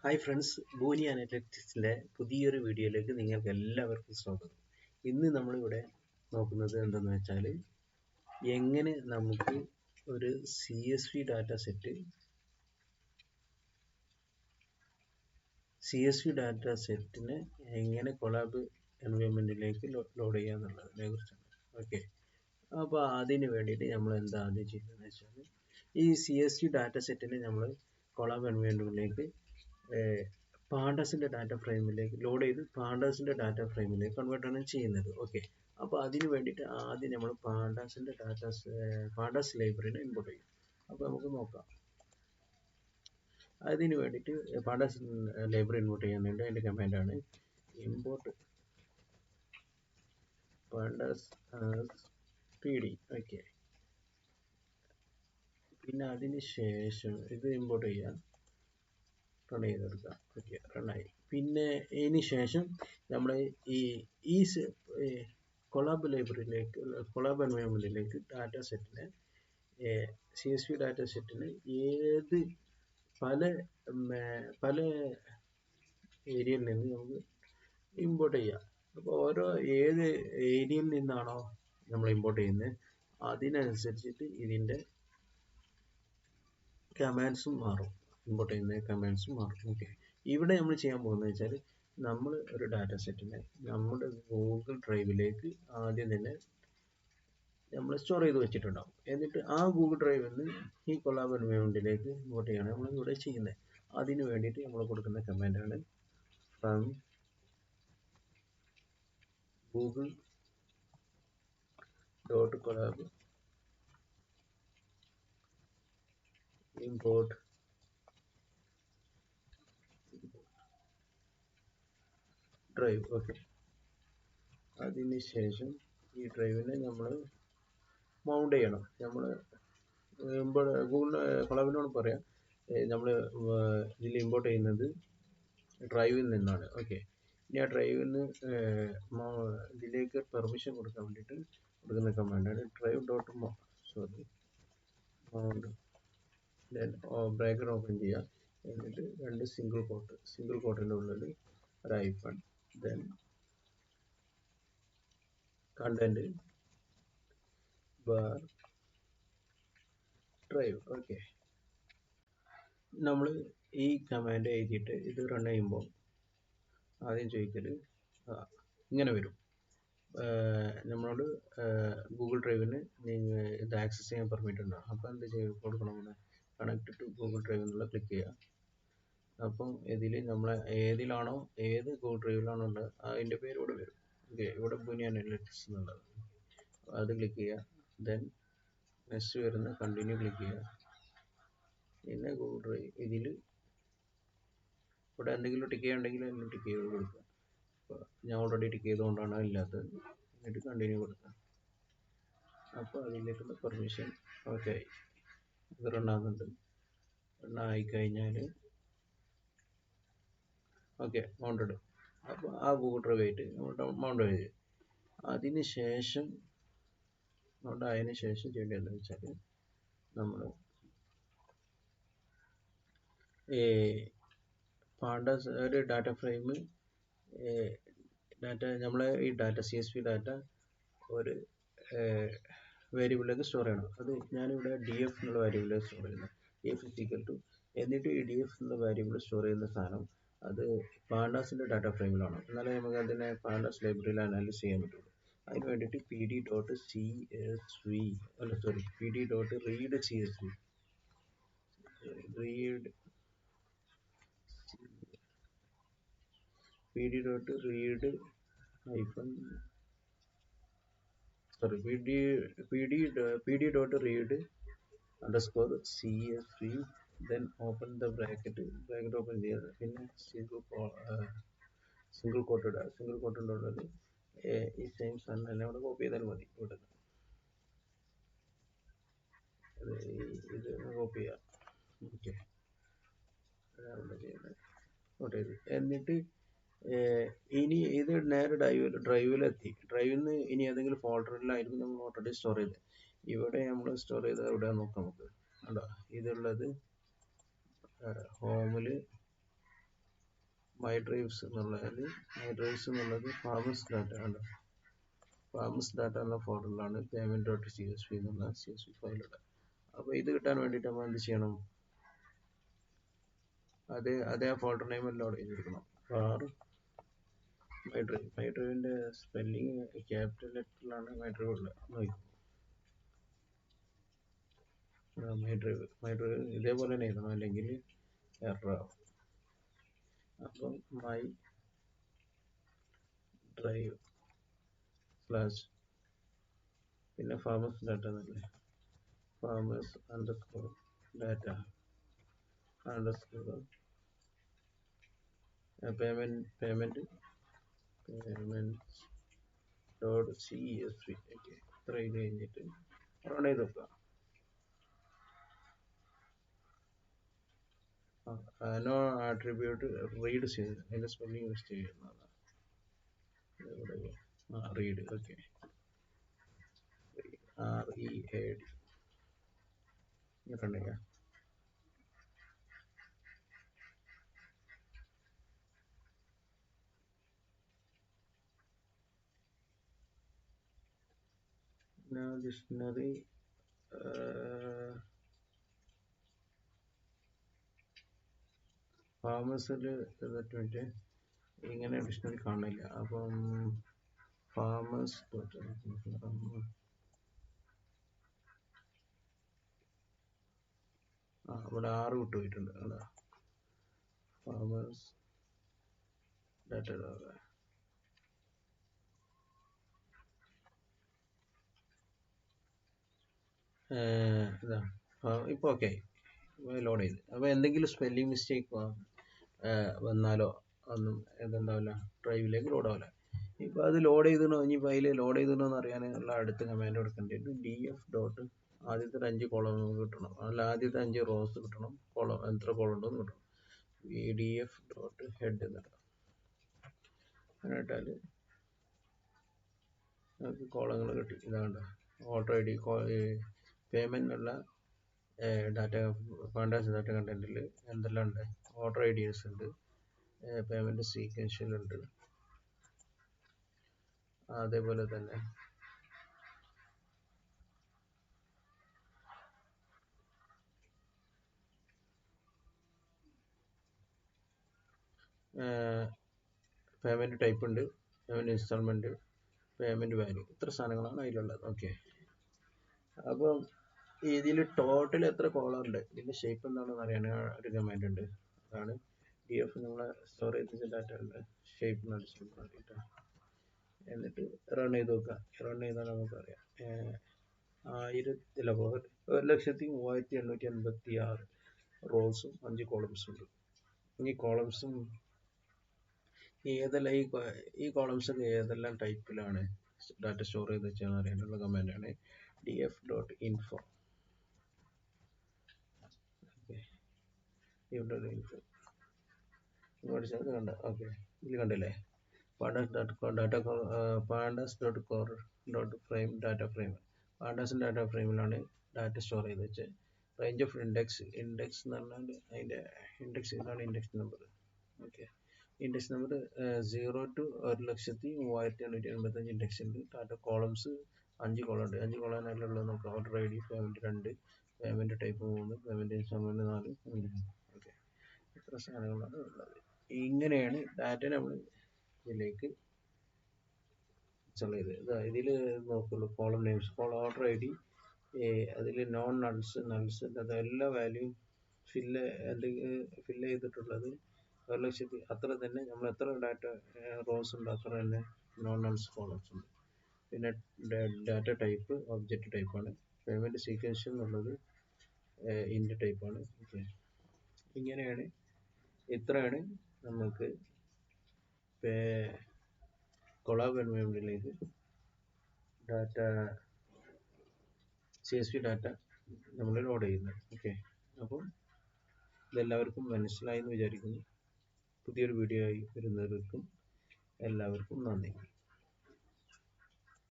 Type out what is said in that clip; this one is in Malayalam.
ഹായ് ഫ്രണ്ട്സ്, ബൂനി അനലിറ്റിക്സിൻ്റെ പുതിയൊരു വീഡിയോയിലേക്ക് നിങ്ങൾക്ക് എല്ലാവർക്കും സ്വാഗതം. ഇന്ന് നമ്മളിവിടെ നോക്കുന്നത് എന്തെന്ന് വെച്ചാൽ എങ്ങനെ നമുക്ക് ഒരു CSV ഡാറ്റ സെറ്റിനെ എങ്ങനെ കൊളാബ് എൻവയോൺമെൻറ്റിലേക്ക് ലോഡ് ചെയ്യുക എന്നുള്ളതിനെ കുറിച്ചാണ്. ഓക്കെ, അപ്പോൾ അതിന് വേണ്ടിയിട്ട് നമ്മൾ എന്താ ആദ്യം ചെയ്യുന്നതെന്ന് വെച്ചാൽ ഈ CSV ഡാറ്റ സെറ്റിനെ നമ്മൾ കൊളാബ് എൻവയോൺമെൻറ്റിലേക്ക് പാണ്ടസിൻ്റെ ഡാറ്റ ഫ്രെയിമിലേക്ക് ലോഡ് ചെയ്ത് പാണ്ടസിൻ്റെ ഡാറ്റ ഫ്രെയിമിലേക്ക് കൺവേർട്ട് ആണ് ചെയ്യുന്നത്. ഓക്കെ, അപ്പോൾ അതിന് വേണ്ടിയിട്ട് ആദ്യം നമ്മൾ പാണ്ടസ് ലൈബ്രറിനെ ഇമ്പോർട്ട് ചെയ്യും. അപ്പോൾ നമുക്ക് നോക്കാം. അതിന് വേണ്ടിയിട്ട് പാണ്ടസ് ലൈബ്രറി ഇമ്പോർട്ട് ചെയ്യാൻ വേണ്ടി അതിൻ്റെ കമാൻഡാണ് ഇമ്പോർട്ട് പാണ്ടസ് PD. ഓക്കെ, പിന്നെ അതിന് ശേഷം ഇത് ഇമ്പോർട്ട് ചെയ്യാൻ റൺ ചെയ്തെടുക്കാം. ഓക്കെ, റണ്ണായി. പിന്നെ ഇതിന് ശേഷം നമ്മൾ ഈ കൊളാബ് എൻവയോൺമെൻറ്റിലേക്ക് ഡാറ്റ സെറ്റിനെ CSV ഡാറ്റ സെറ്റിന് ഏത് പല ഏരിയയിൽ നിന്ന് നമുക്ക് ഇമ്പോർട്ട് ചെയ്യാം. അപ്പോൾ ഏത് ഏരിയയിൽ നിന്നാണോ നമ്മൾ ഇമ്പോർട്ട് ചെയ്യുന്നത് അതിനനുസരിച്ചിട്ട് ഇതിൻ്റെ കമാൻഡ്സും മാറും. ഇമ്പോർട്ട് ചെയ്യുന്ന കമാൻഡ്സും മാറും. ഓക്കെ, ഇവിടെ നമ്മൾ ചെയ്യാൻ പോകുന്നത് വെച്ചാൽ നമ്മൾ ഒരു ഡാറ്റ സെറ്റിനെ നമ്മുടെ ഗൂഗിൾ ഡ്രൈവിലേക്ക് ആദ്യം തന്നെ നമ്മൾ സ്റ്റോർ ചെയ്ത് വെച്ചിട്ടുണ്ടാവും. എന്നിട്ട് ആ ഗൂഗിൾ ഡ്രൈവിൽ നിന്ന് ഈ കൊളാബ് എൻവയോൺമെൻറ്റിലേക്ക് ഇമ്പോർട്ട് ചെയ്യാണ് നമ്മൾ ഇവിടെ ചെയ്യുന്നത്. അതിന് വേണ്ടിയിട്ട് നമ്മൾ കൊടുക്കുന്ന കമാൻഡാണ് from Google .colab import drive. Okay, അതിന് ശേഷം ഈ ഡ്രൈവിനെ നമ്മൾ മൗണ്ട് ചെയ്യണം. നമ്മൾ ഗൂഗിൾ കൊളാബിനോട് പറയാം നമ്മൾ ഇതിൽ ഇമ്പോർട്ട് ചെയ്യുന്നത് ഡ്രൈവിൽ നിന്നാണ്. ഓക്കെ, ഇനി ആ ഡ്രൈവിൽ നിന്ന് ഇതിലേക്ക് പെർമിഷൻ കൊടുക്കാൻ വേണ്ടിയിട്ട് കൊടുക്കുന്ന കമാൻഡാണ് drive mount. Then bracket open ചെയ്യുക. എന്നിട്ട് രണ്ട് സിംഗിൾ കോട്ടിൻ്റെ ഉള്ളിൽ ഒരു hyphen, then content bar drive. Okay, നമ്മൾ ഈ കമാൻഡ് എഴുതിയിട്ട് ഇത് റൺ ചെയ്യുമ്പോൾ ആദ്യം ചോദിക്കൽ ഇങ്ങനെ വരും. നമ്മളോട് ഗൂഗിൾ ഡ്രൈവിന് ഇത് ആക്സസ് ചെയ്യാൻ പെർമിറ്റ് ഉണ്ടാകും. അപ്പോൾ എന്ത് കൊടുക്കണം? കണക്ട് ടു ഗൂഗിൾ ഡ്രൈവ് എന്നുള്ള ക്ലിക്ക് ചെയ്യുക. അപ്പം ഏതിലാണോ ഏത് ഗൂഗിൾ ഡ്രൈവിലാണോ ഉള്ളത് അതിൻ്റെ പേര് ഇവിടെ വരും. ഓക്കെ, ഇവിടെ ബൂനി അനലിറ്റിക്സ് എന്നുള്ളത് അത് ക്ലിക്ക് ചെയ്യുക. ദെൻ നെക്സ്റ്റ് വരുന്ന കണ്ടിന്യൂ ക്ലിക്ക് ചെയ്യുക. പിന്നെ ഗൂഗിൾ ഡ്രൈവ് ഇതിൽ ഇവിടെ എന്തെങ്കിലും ടിക്ക് ചെയ്യുന്നുണ്ടെങ്കിൽ അതിന് ടിക്ക് ചെയ്ത് കൊടുക്കുക. അപ്പോൾ ഞാൻ ഓൾറെഡി ടിക്ക് ചെയ്തുകൊണ്ടാണ് ഇല്ലാത്തത്. എന്നിട്ട് കണ്ടിന്യൂ കൊടുക്കുക. അപ്പോൾ അതിലേക്കുള്ള പെർമിഷൻ ഓക്കെ ആയി. ഇത് റണ്ണാകുന്നുണ്ട്. റണ്ണായിക്കഴിഞ്ഞാൽ ഓക്കെ മൗണ്ടഡ്. അപ്പോൾ ആ ഗൂഗിൾ ഡ്രൈവ് ആയിട്ട് മൗണ്ട് ചെയ്ത് അതിന് ശേഷം ചെയ്യേണ്ടത് എന്താണെന്ന് വെച്ചാൽ നമ്മൾ പാണ്ടസ് ഒരു ഡാറ്റ ഫ്രെയിം നമ്മളെ ഈ ഡാറ്റ CSV ഡാറ്റ ഒരു വേരിയബിളിലേക്ക് സ്റ്റോർ ചെയ്യണം. അത് ഞാനിവിടെ DF എന്നുള്ള വേരിയബിളിലേക്ക് സ്റ്റോർ ചെയ്യുന്നത്. DF = എന്നിട്ട് ഈ DF എന്നുള്ള വേരിയബിൾ സ്റ്റോർ ചെയ്യുന്ന സാധനം അത് പാണ്ടാസിൻ്റെ ഡാറ്റ ഫ്രെയിമിലാണ്. എന്നാലേ നമുക്ക് അതിനെ പാണ്ടാസ് ലൈബ്രറിയിൽ അനാലിസ് ചെയ്യാൻ പറ്റുള്ളൂ. അതിന് വേണ്ടിയിട്ട് pd.read pd.read_CSV then open the bracket open ചെയ്യുക. പിന്നെ സിംഗിൾ കോട്ടഡ് ഉള്ളത് ഈ സെയിം സാധനം തന്നെ അവിടെ കോപ്പി ചെയ്താൽ മതി. ഇവിടെ ഇത് കോപ്പി ചെയ്യാം. ഓക്കെ, എന്നിട്ട് ഇനി ഇത് നേരെ ഡ്രൈവിലെത്തി. ഡ്രൈവിൽ നിന്ന് ഇനി ഏതെങ്കിലും ഫോൾഡറിലായിരിക്കും നമ്മൾ ഓൾറെഡി സ്റ്റോർ ചെയ്തത്. ഇവിടെ നമ്മൾ സ്റ്റോർ ചെയ്തത് എവിടെയാ നോക്കാം നമുക്ക്. കണ്ടോ, ഇതുള്ളത് ഹോമിൽ മൈ ഡ്രൈവ്സ് എന്നുള്ളത് ഫാമസ് ഡാറ്റ ആണ്. ഫാമസ് ഡാറ്റ എന്ന ഫോൾഡറിലാണ് payment.csv എന്നുള്ള CSV ഫയലുള്ളത്. അപ്പോൾ ഇത് കിട്ടാൻ വേണ്ടിയിട്ട് നമ്മൾ എന്ത് ചെയ്യണം? അതേ ഫോൾഡർ നെയിം ലോഡ് ചെയ്തെടുക്കണം. മൈ ഡ്രൈവിൻ്റെ സ്പെല്ലിങ് ക്യാപിറ്റൽ ലെറ്ററിലാണ് മൈ ഡ്രൈവ് ഉള്ളത്. മൈ ഡ്രൈവ് ഇതേപോലെ തന്നെ എഴുതണം, അല്ലെങ്കിൽ എററാവും. അപ്പം മൈ ഡ്രൈവ് സ്ലാഷ് പിന്നെ ഫാമേഴ്സ് ഡാറ്റ എന്നല്ലേ, farmers underscore data underscore payment dot CSV. Okay, ഇത്ര ഇത് കഴിഞ്ഞിട്ട് റൺ ചെയ്ത് നോക്കുക. നോ ആട്രിബ്യൂട്ട് റീഡ് ചെയ്ത് അതിൻ്റെ സ്പെല്ലിംഗ് മിസ്റ്റേക്ക് ചെയ്യുന്നതാണ്. റീഡ്. ഓക്കെ, READ റൺ ചെയ്യാം. ഡിക്ഷണറി ഫാമേഴ്സിൽ വേണ്ടി ഇങ്ങനെ ഡിക്ഷണറി കാണില്ല. അപ്പം ഫാമേഴ്സ് ഇവിടെ 6 വിട്ട് പോയിട്ടുണ്ട്. അതാ ഫാമേഴ്സ് ഡാറ്റ ഇതാ ഇപ്പോൾ ഓക്കെ ലോഡ് ചെയ്ത്. അപ്പോൾ എന്തെങ്കിലും സ്പെല്ലിംഗ് മിസ്റ്റേക്ക് വന്നാലോ ഒന്നും ഇതുണ്ടാവില്ല, ഡ്രൈവിലേക്ക് ലോഡ് ആവില്ല. ഇപ്പോൾ അത് ലോഡ് ചെയ്തിടണോ, ഇനി ഫയൽ ലോഡ് ചെയ്തിടണോ എന്ന് അറിയാനുള്ള അടുത്ത കമാൻഡ് കൊടുക്കേണ്ടത് DF ഡോട്ട് ആദ്യത്തെ 5 കോളം കിട്ടണം, അല്ല ആദ്യത്തെ 5 റോസ് കിട്ടണം, കോളം എത്ര കോളം ഉണ്ടോ എന്ന് കിട്ടണം. DF ഡോട്ട് ഹെഡ് എന്നിടാം. അങ്ങനെ ഇട്ടാൽ നമുക്ക് കോളങ്ങൾ കിട്ടി. ഇതാണ്ട് ഓട്ടോ ID പേയ്മെൻറ്റിനുള്ള ഡാറ്റ പാണ്ടാസ് ഡാറ്റ കണ്ടന്റിൽ എന്തെല്ലാം ഉണ്ട്? ഓർഡർ IDs ഉണ്ട്, പേയ്മെൻറ്റ് സീക്വൻഷ്യൽ ഉണ്ട്, അതേപോലെ തന്നെ പേയ്മെൻറ്റ് ടൈപ്പ് ഉണ്ട്, പേയ്മെൻറ്റ് ഇൻസ്റ്റാൾമെൻറ്റ്, പേയ്മെൻറ്റ് വാല്യൂ, ഇത്ര സാധനങ്ങളാണ് അതിലുള്ളത്. ഓക്കെ, അപ്പം ഇതിൽ ടോട്ടൽ എത്ര കോളം ഉണ്ട്, ഇതിൻ്റെ ഷേപ്പ് എന്താണെന്ന് അറിയാൻ ഒരു കമാൻഡ് ഉണ്ട്. അതാണ് DF നമ്മളെ സ്റ്റോർ ചെയ്ത ഡാറ്റ ഉണ്ട് ഷേപ്പ് നടിച്ചു വേണ്ടിയിട്ട്. എന്നിട്ട് റൺ ചെയ്ത് നോക്കുക. റൺ ചെയ്താൽ നമുക്കറിയാം 1,03,886 റോസും 5 കോളംസും ഉണ്ട്. ഈ കോളംസും ഏതെല്ലാം ഈ കോളംസൊക്കെ ഏതെല്ലാം ടൈപ്പിലാണ് ഡാറ്റ സ്റ്റോർ ചെയ്ത് വെച്ചാൽ അറിയാനുള്ള കമാൻഡാണ് DF ഡോട്ട് ഇൻഫോ. പഠിച്ചത് കണ്ട. ഓക്കെ, ഇതിൽ കണ്ടില്ലേ, pandas dot core dot frame data frame. പാണ്ടാസിൻ്റെ ഡാറ്റ ഫ്രെയിമിലാണ് ഡാറ്റ സ്റ്റോർ ചെയ്ത് വെച്ചത്. റേഞ്ച് ഓഫ് ഇൻഡെക്സ് എന്ന് പറഞ്ഞാൽ അതിൻ്റെ ഇൻഡെക്സ് ഇതാണ്, index number. Okay, index number 0 to 1,03,885 index ഉണ്ട്. ഡാറ്റ കോളംസ് 5 കോളം ഉണ്ട്. 5 കോളത്തിലുള്ളത് നമുക്ക് order ID payment 2, payment type 3, payment instalment 4. Okay, ഇത്ര സാധനങ്ങളാണ് ഉള്ളത്. ഇങ്ങനെയാണ് ഡാറ്റ നമ്മൾ ഇതിലേക്ക് ഇൻസ്റ്റാൾ ചെയ്ത്. ഇതിൽ നോക്കുള്ളൂ കോളം നെയിംസ്, ഓർഡർ ID, അതിൽ നോൺ നൾസ് അത് എല്ലാ വാല്യൂയും ഫില്ല് ചെയ്തിട്ടുള്ളത് 1,00,000 അത്ര തന്നെ. നമ്മൾ എത്ര ഡാറ്റ റോസ് ഉണ്ട് അത്ര തന്നെ നോൺ നൾസ് കോളംസ് ഉണ്ട്. പിന്നെ ഡാറ്റ ടൈപ്പ് ഒബ്ജക്റ്റ് ടൈപ്പാണ്. പേയ്മെൻറ്റ് സീക്വൻഷ്യൽ എന്നുള്ളത് ഇൻറ്റ് ടൈപ്പാണ്. ഓക്കെ, ഇങ്ങനെയാണ്, ഇത്രയാണ് നമുക്ക് കൊളാബ് എൻവയോൺമെൻറ്റിലേക്ക് ഡാറ്റ CSV ഡാറ്റ നമ്മൾ ലോഡ് ചെയ്യുന്നത്. ഓക്കെ, അപ്പം ഇതെല്ലാവർക്കും മനസ്സിലായി എന്ന് വിചാരിക്കുന്നു. പുതിയൊരു വീഡിയോ ആയി വരുന്നവർക്കും എല്ലാവർക്കും നന്ദി.